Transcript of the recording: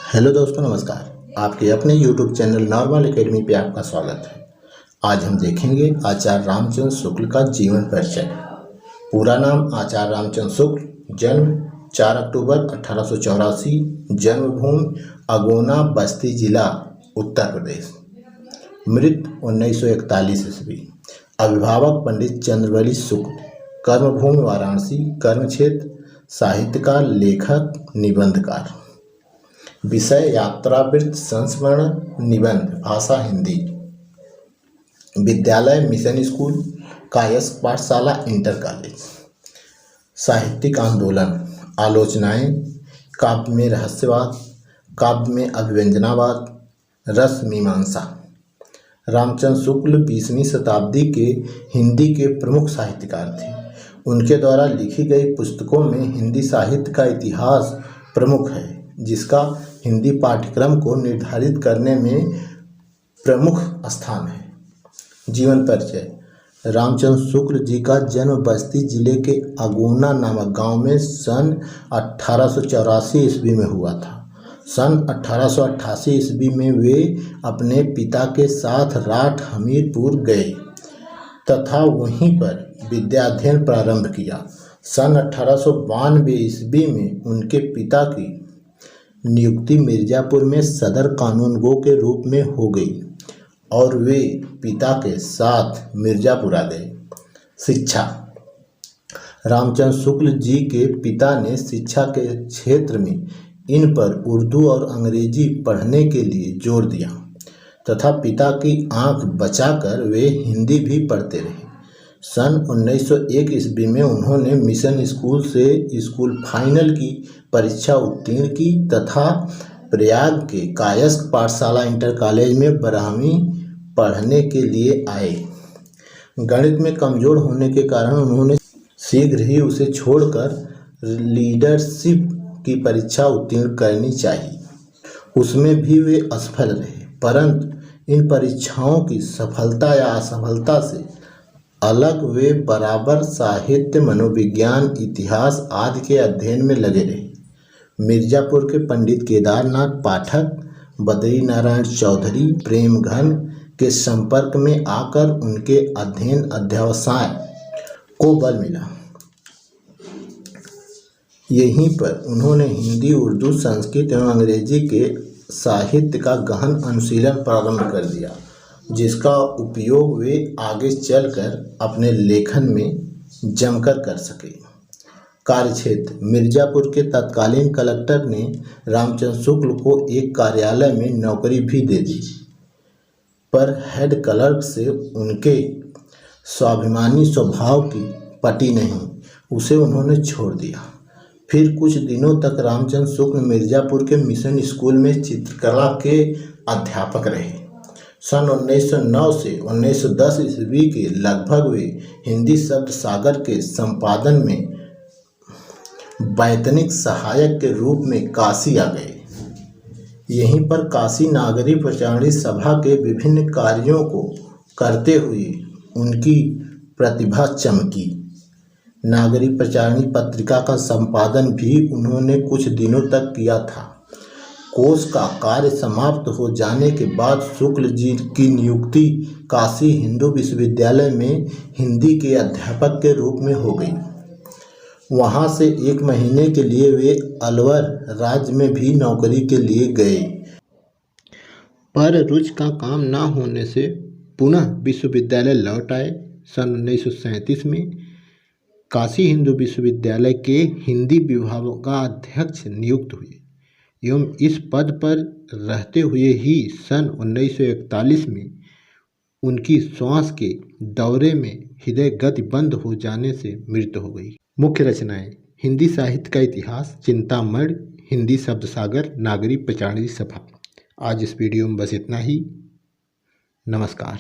Hello दोस्तों, नमस्कार। आपके अपने YouTube चैनल नॉर्मल एकेडमी पे आपका स्वागत है। आज हम देखेंगे आचार्य रामचंद्र शुक्ल का जीवन परिचय। पूरा नाम आचार्य रामचंद्र शुक्ल, जन्म 4 अक्टूबर 1884, जन्मभूमि अगोना, बस्ती जिला, उत्तर प्रदेश, मृत 1941 ईस्वी। अभिभावक पंडित चंद्रवली शुक्ल, कर्मभूमि वाराणसी, कर्मक्षेत्र साहित्यकार, लेखक, निबंधकार। विषय यात्रावृत्त, संस्मरण, निबंध। भाषा हिंदी। विद्यालय मिशन स्कूल, कायस्क पाठशाला, इंटर कॉलेज। साहित्यिक आंदोलन, आलोचनाएं। काव्य में रहस्यवाद, काव्य में अभिव्यंजनावाद, रस मीमांसा। रामचंद्र शुक्ल 20वीं शताब्दी के हिंदी के प्रमुख साहित्यकार थे। उनके द्वारा लिखी गई पुस्तकों में हिंदी साहित्य का इतिहास प्रमुख है, जिसका हिंदी पाठ्यक्रम को निर्धारित करने में प्रमुख स्थान है। जीवन परिचय। रामचंद्र शुक्ल जी का जन्म बस्ती जिले के अगोना नामक गांव में सन 1884 ईस्वी में हुआ था। सन 1888 ईस्वी में वे अपने पिता के साथ राठ हमीरपुर गए तथा वहीं पर विद्याध्ययन प्रारंभ किया। सन 1892 ईस्वी में उनके पिता की नियुक्ति मिर्जापुर में सदर कानूनगो के रूप में हो गई और वे पिता के साथ मिर्जापुर आ गए। शिक्षा। रामचंद्र शुक्ल जी के पिता ने शिक्षा के क्षेत्र में इन पर उर्दू और अंग्रेजी पढ़ने के लिए जोर दिया तथा पिता की आंख बचाकर वे हिंदी भी पढ़ते रहे। सन 1901 ईस्वी में उन्होंने मिशन स्कूल से स्कूल फाइनल की परीक्षा उत्तीर्ण की तथा प्रयाग के कायस्क पाठशाला इंटर कॉलेज में 12वीं पढ़ने के लिए आए। गणित में कमजोर होने के कारण उन्होंने शीघ्र ही उसे छोड़कर लीडरशिप की परीक्षा उत्तीर्ण करनी चाहिए। उसमें भी वे असफल रहे, परंतु इन परीक्षाओं की सफलता या असफलता से अलग वे बराबर साहित्य, मनोविज्ञान, इतिहास आदि के अध्ययन में लगे रहे। मिर्जापुर के पंडित केदारनाथ पाठक, बद्री नारायण चौधरी, प्रेमघन के संपर्क में आकर उनके अध्ययन अध्यवसाय को बल मिला। यहीं पर उन्होंने हिंदी, उर्दू, संस्कृत एवं अंग्रेजी के साहित्य का गहन अनुशीलन प्रारंभ कर दिया, जिसका उपयोग वे आगे चलकर अपने लेखन में जमकर कर सके। कार्यक्षेत्र। मिर्जापुर के तत्कालीन कलेक्टर ने रामचंद्र शुक्ल को एक कार्यालय में नौकरी भी दे दी, पर हेड क्लर्क से उनके स्वाभिमानी स्वभाव की पटी नहीं, उसे उन्होंने छोड़ दिया। फिर कुछ दिनों तक रामचंद्र शुक्ल मिर्जापुर के मिशन स्कूल में चित्रकला के अध्यापक रहे। सन 1909 से 1910 ईस्वी के लगभग वे हिंदी शब्द सागर के संपादन में वैतनिक सहायक के रूप में काशी आ गए। यहीं पर काशी नागरी प्रचारणी सभा के विभिन्न कार्यों को करते हुए उनकी प्रतिभा चमकी। नागरी प्रचारणी पत्रिका का संपादन भी उन्होंने कुछ दिनों तक किया था। कोश का कार्य समाप्त हो जाने के बाद शुक्ल जी की नियुक्ति काशी हिंदू विश्वविद्यालय में हिंदी के अध्यापक के रूप में हो गई। वहां से 1 महीने के लिए वे अलवर राज्य में भी नौकरी के लिए गए, पर रुचि का काम न होने से पुनः विश्वविद्यालय लौट आए। सन 1937 में काशी हिंदू विश्वविद्यालय के हिंदी विभागाध्यक्ष नियुक्त हुए एवं इस पद पर रहते हुए ही सन 1941 में उनकी श्वास के दौरे में हृदय गति बंद हो जाने से मृत्यु हो गई। मुख्य रचनाएं। हिंदी साहित्य का इतिहास, चिंतामणि, हिंदी शब्द सागर, नागरी प्रचारणी सभा। आज इस वीडियो में बस इतना ही। नमस्कार।